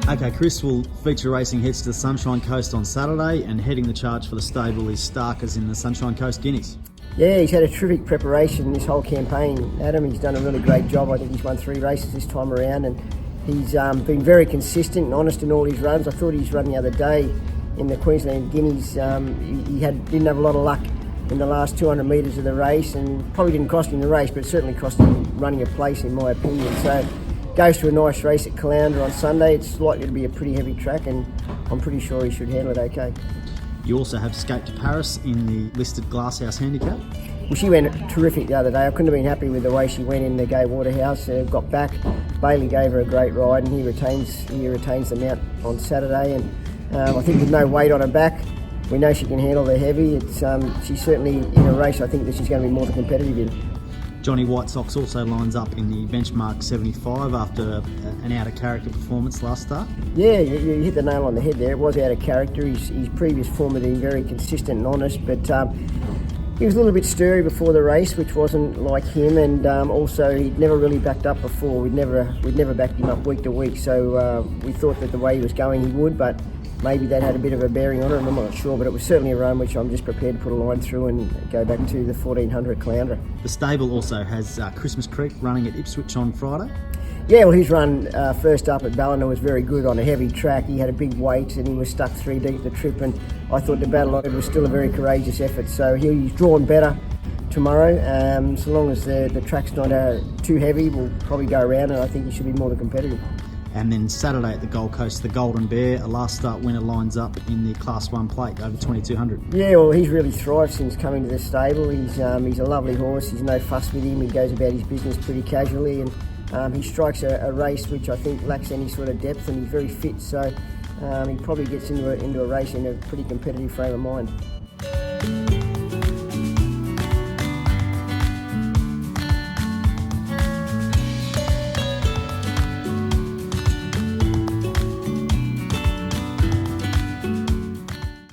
Okay, Chris will feature racing heads to the Sunshine Coast on Saturday, and heading the charge for the stable is Starkers in the Sunshine Coast Guineas. Yeah, he's had a terrific preparation this whole campaign, Adam. He's done a really great job. I think he's won 3 races this time around, and he's been very consistent and honest in all his runs. I thought his run the other day in the Queensland Guineas, he didn't have a lot of luck in the last 200 metres of the race, and probably didn't cost him the race, but it certainly cost him running a place in my opinion. So goes to a nice race at Caloundra on Sunday. It's likely to be a pretty heavy track, and I'm pretty sure he should handle it okay. You also have Skate to Paris in the listed Glasshouse Handicap. Well, she went terrific the other day. I couldn't have been happy with the way she went in the Gay Waterhouse. Got back. Bailey gave her a great ride, and he retains the mount on Saturday. And I think with no weight on her back, we know she can handle the heavy. She's certainly in a race I think that she's going to be more than competitive in. Johnny White Sox also lines up in the benchmark 75 after an out-of-character performance last start. Yeah, you hit the nail on the head there. It was out of character. His previous form had been very consistent and honest, but he was a little bit stirry before the race, which wasn't like him, and also he'd never really backed up before. We'd never backed him up week to week, so we thought that the way he was going he would, but maybe that had a bit of a bearing on it, and I'm not sure, but it was certainly a run which I'm just prepared to put a line through and go back to the 1400 Caloundra. The stable also has Christmas Creek running at Ipswich on Friday. Yeah, well, his run first up at Ballina was very good on a heavy track. He had a big weight and he was stuck 3 deep the trip, and I thought the battle on it was still a very courageous effort. So he's drawn better tomorrow. So long as the track's not too heavy, we'll probably go around, and I think he should be more than competitive. And then Saturday at the Gold Coast, the Golden Bear, a last start winner, lines up in the Class 1 plate over 2200. Yeah, well, he's really thrived since coming to the stable. He's a lovely horse. There's no fuss with him. He goes about his business pretty casually, and he strikes a race which I think lacks any sort of depth, and he's very fit. So he probably gets into a race in a pretty competitive frame of mind.